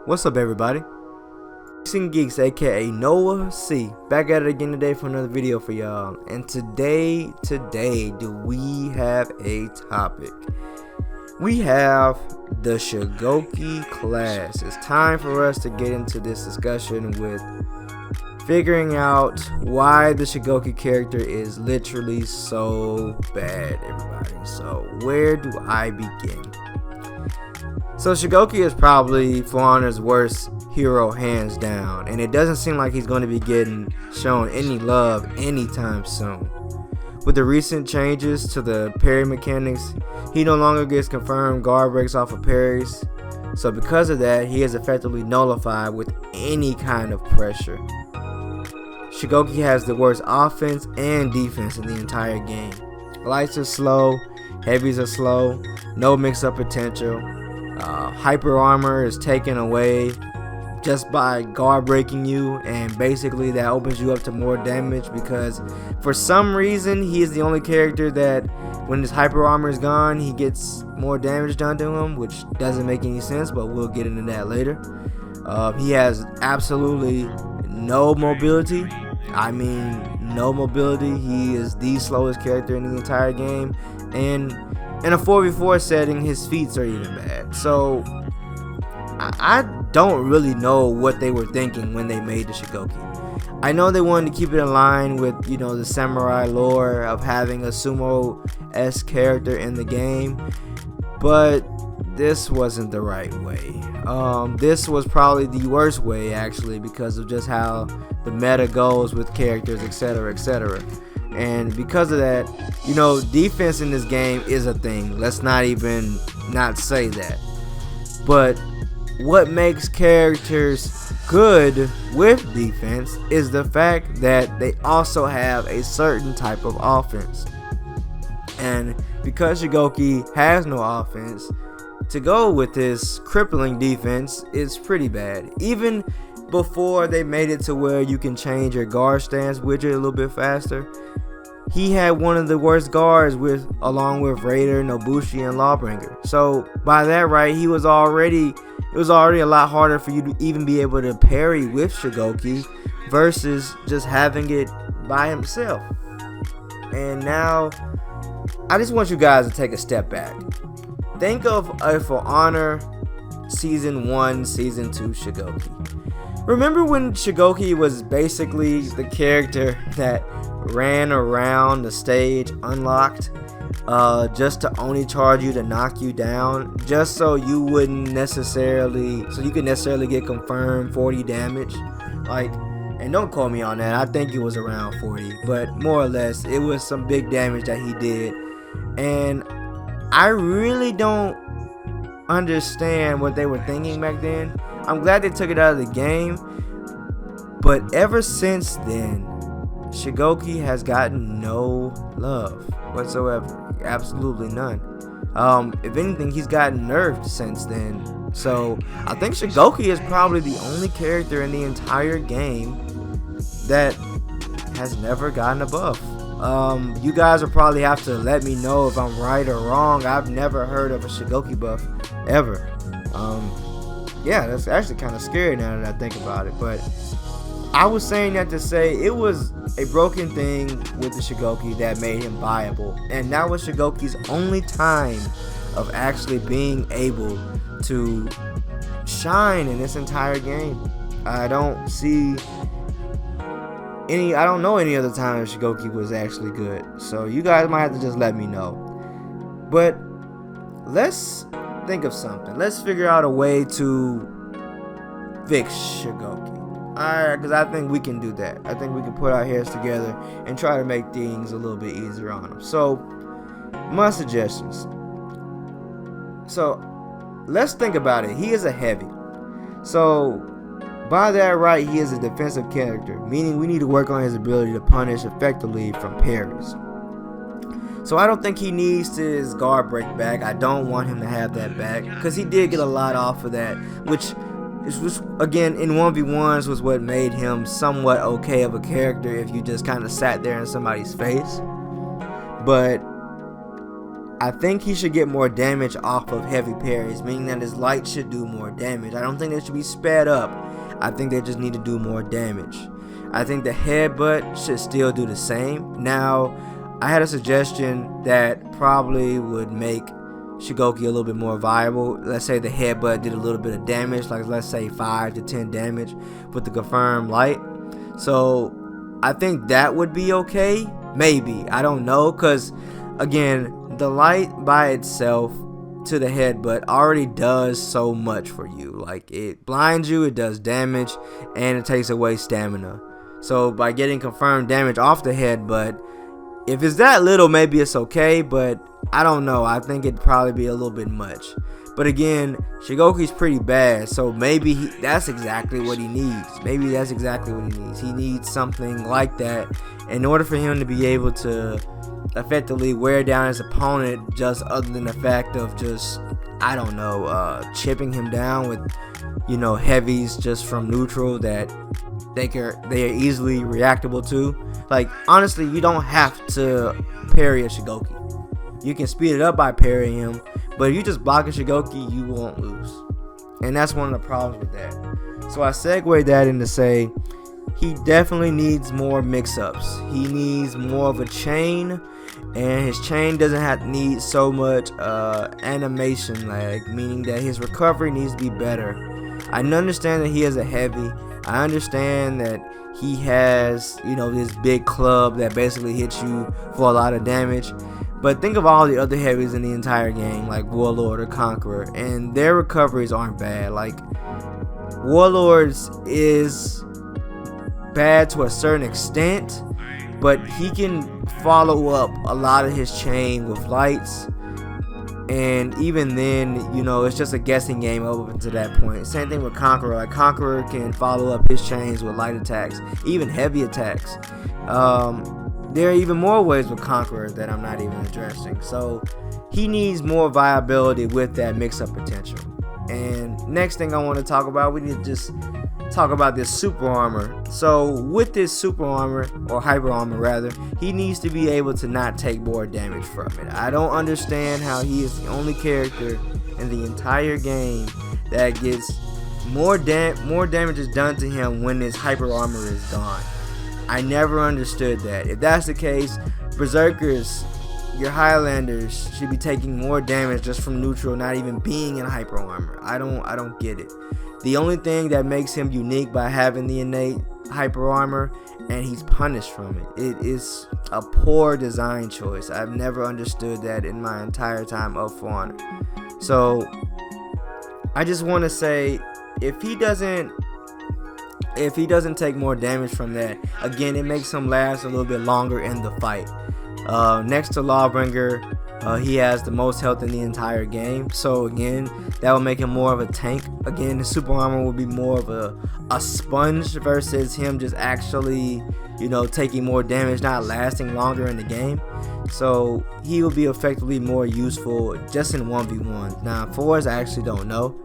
What's up, everybody? Geeks, aka NoahC, back at it again today for another video for y'all. And today do we have a topic. We have the Shugoki class. It's time for us to get into this discussion with figuring out why the Shugoki character is literally so bad, everybody. So where do I begin? So Shugoki is probably For Honor's worst hero hands down, and it doesn't seem like he's going to be getting shown any love anytime soon. With the recent changes to the parry mechanics, he no longer gets confirmed guard breaks off of parries, so because of that, he is effectively nullified with any kind of pressure. Shugoki has the worst offense and defense in the entire game. Lights are slow, heavies are slow, no mix-up potential. Hyper armor is taken away just by guard breaking you, and basically that opens you up to more damage because for some reason he is the only character that when his hyper armor is gone he gets more damage done to him, which doesn't make any sense, but we'll get into that later. He has absolutely no mobility. I mean no mobility. He is the slowest character in the entire game, and in a 4v4 setting his feats are even bad. So I don't really know what they were thinking when they made the Shugoki. I know they wanted to keep it in line with, you know, the samurai lore of having a sumo-esque character in the game, but this wasn't the right way. This was probably the worst way, actually, because of just how the meta goes with characters, etc., etc. And because of that, you know, defense in this game is a thing. Let's not even not say that. But what makes characters good with defense is the fact that they also have a certain type of offense. And because Shugoki has no offense, to go with this crippling defense is pretty bad. Even before they made it to where you can change your guard stance widget a little bit faster, he had one of the worst guards along with Raider, Nobushi, and Lawbringer. So by that right, it was already a lot harder for you to even be able to parry with Shugoki versus just having it by himself. And now I just want you guys to take a step back. Think of a For Honor Season 1, Season 2 Shugoki. Remember when Shugoki was basically the character that ran around the stage unlocked just to only charge you to knock you down, just so you could necessarily get confirmed 40 damage? Like, and don't quote me on that, I think it was around 40, but more or less it was some big damage that he did. And I really don't understand what they were thinking back then. I'm glad they took it out of the game, but ever since then Shugoki has gotten no love whatsoever. Absolutely none. If anything, he's gotten nerfed since then. So I think Shugoki is probably the only character in the entire game that has never gotten a buff. You guys will probably have to let me know if I'm right or wrong. I've never heard of a Shugoki buff ever. Yeah, that's actually kind of scary now that I think about it, but I was saying that to say it was a broken thing with the Shugoki that made him viable, and that was Shugoki's only time of actually being able to shine in this entire game. I don't know any other time Shugoki was actually good, so you guys might have to just let me know. But let's think of something. Let's figure out a way to fix Shugoki. Alright, because I think we can do that. I think we can put our heads together and try to make things a little bit easier on him. So, my suggestions. So, let's think about it. He is a heavy. So, by that right, he is a defensive character, meaning we need to work on his ability to punish effectively from parries. So I don't think he needs his guard break back. I don't want him to have that back, because he did get a lot off of that, which again in 1v1s was what made him somewhat okay of a character if you just kind of sat there in somebody's face. But I think he should get more damage off of heavy parries, meaning that his light should do more damage. I don't think they should be sped up. I think they just need to do more damage. I think the headbutt should still do the same. Now, I had a suggestion that probably would make Shugoki a little bit more viable. Let's say the headbutt did a little bit of damage, like let's say 5 to 10 damage with the confirmed light. So I think that would be okay. Maybe, I don't know, because again, the light by itself to the headbutt already does so much for you. Like, it blinds you, it does damage, and it takes away stamina. So by getting confirmed damage off the headbutt, if it's that little, maybe it's okay, but I don't know. I think it'd probably be a little bit much. But again, Shugoki's pretty bad, so maybe that's exactly what he needs. Maybe that's exactly what he needs. He needs something like that in order for him to be able to effectively wear down his opponent, just other than the fact of just, I don't know, chipping him down with, you know, heavies just from neutral that they are easily reactable to. Like, honestly, you don't have to parry a Shugoki. You can speed it up by parrying him, but if you just block a Shugoki, you won't lose. And that's one of the problems with that. So I segue that into say, he definitely needs more mix-ups. He needs more of a chain, and his chain doesn't need so much animation lag, meaning that his recovery needs to be better. I understand that he has a heavy. I understand that he has, you know, this big club that basically hits you for a lot of damage. But think of all the other heavies in the entire game, like Warlord or Conqueror, and their recoveries aren't bad. Like, Warlord's is bad to a certain extent, but he can follow up a lot of his chain with lights, and even then, you know, it's just a guessing game up until that point. Same thing with Conqueror. Like, Conqueror can follow up his chains with light attacks, even heavy attacks. There are even more ways with Conqueror that I'm not even addressing. So he needs more viability with that mix-up potential. And next thing I want to talk about, we need to just talk about this super armor. So with this super armor, or hyper armor rather, he needs to be able to not take more damage from it. I don't understand how he is the only character in the entire game that gets more damage is done to him when his hyper armor is gone. I never understood that. If that's the case, Berserkers, your Highlanders, should be taking more damage just from neutral, not even being in hyper armor. I don't get it. The only thing that makes him unique by having the innate hyper armor, and he's punished from it. It is a poor design choice. I've never understood that in my entire time of For Honor. So I just want to say, if he doesn't take more damage from that, again, it makes him last a little bit longer in the fight. Next to Lawbringer, he has the most health in the entire game, so again, that will make him more of a tank. Again, the super armor will be more of a sponge versus him just actually, you know, taking more damage, not lasting longer in the game. So he will be effectively more useful just in 1v1. Now, 4s, I actually don't know.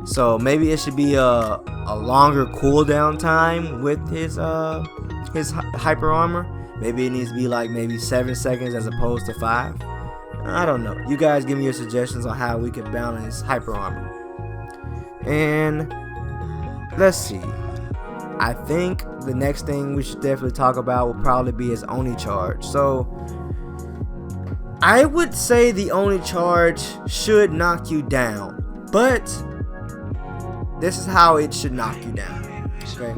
So maybe it should be a longer cooldown time with his hyper armor. Maybe it needs to be like maybe 7 seconds as opposed to 5. I don't know. You guys give me your suggestions on how we can balance hyper armor. And let's see. I think the next thing we should definitely talk about will probably be his Oni charge. So I would say the Oni charge should knock you down, but this is how it should knock you down. Okay?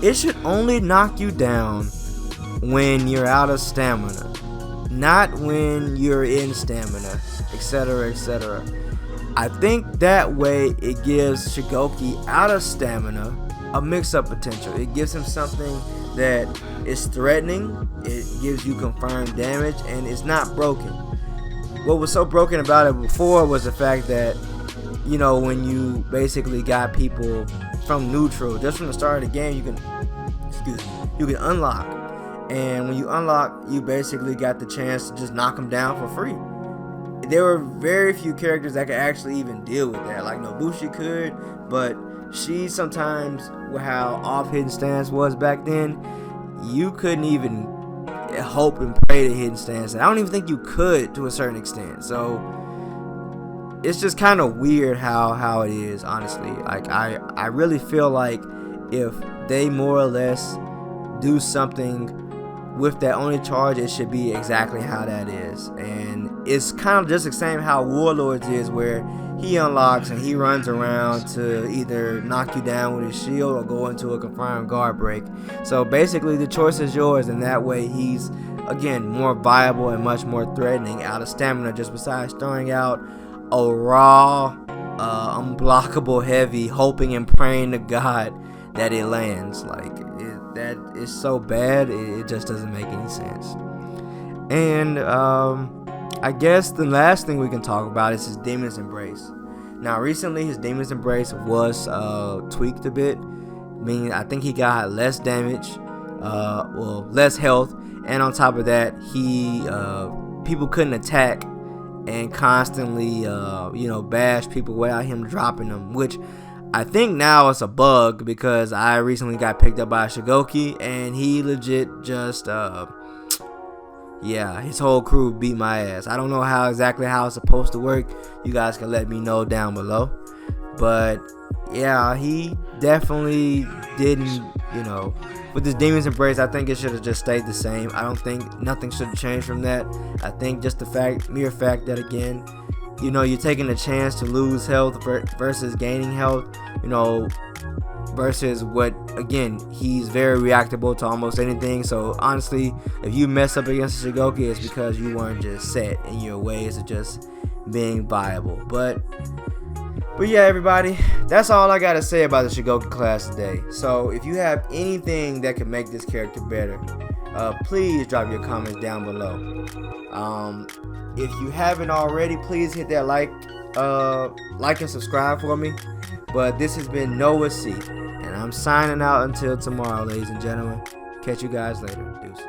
It should only knock you down when you're out of stamina, not when you're in stamina, etc., etc. I think that way it gives Shugoki out of stamina a mix-up potential. It gives him something that is threatening, it gives you confirmed damage, and it's not broken. What was so broken about it before was the fact that, you know, when you basically got people from neutral, just from the start of the game, you can unlock. And when you unlock, you basically got the chance to just knock them down for free. There were very few characters that could actually even deal with that. Like Nobushi could, but she sometimes, with how off hidden stance was back then, you couldn't even, hope and pray to hidden stance. And I don't even think you could to a certain extent. So it's just kind of weird how it is, honestly. Like I really feel like if they more or less do something with that only charge, it should be exactly how that is. And it's kind of just the same how Warlords is, where he unlocks and he runs around to either knock you down with his shield or go into a confirmed guard break. So basically the choice is yours, and that way he's, again, more viable and much more threatening out of stamina, just besides throwing out a raw, unblockable heavy, hoping and praying to God that it lands. Like, that is so bad, it just doesn't make any sense. And I guess the last thing we can talk about is his Demon's Embrace. Now recently his Demon's Embrace was tweaked a bit, meaning I think he got less damage, well, less health, and on top of that he people couldn't attack and constantly bash people without him dropping them, which I think now it's a bug, because I recently got picked up by Shugoki and he legit just yeah, his whole crew beat my ass. I don't know exactly how it's supposed to work. You guys can let me know down below. But yeah, he definitely didn't, with this Demon's Embrace, I think it should have just stayed the same. I don't think nothing should have changed from that. I think just the mere fact that, again, you're taking a chance to lose health versus gaining health, versus what, again, he's very reactable to almost anything. So honestly, if you mess up against Shugoki, it's because you weren't just set in your ways of just being viable. But yeah, everybody, that's all I gotta say about the Shugoki class today. So if you have anything that could make this character better, please drop your comments down below. If you haven't already, please hit that like and subscribe for me. But this has been NoahC, and I'm signing out until tomorrow, ladies and gentlemen. Catch you guys later. Deuces.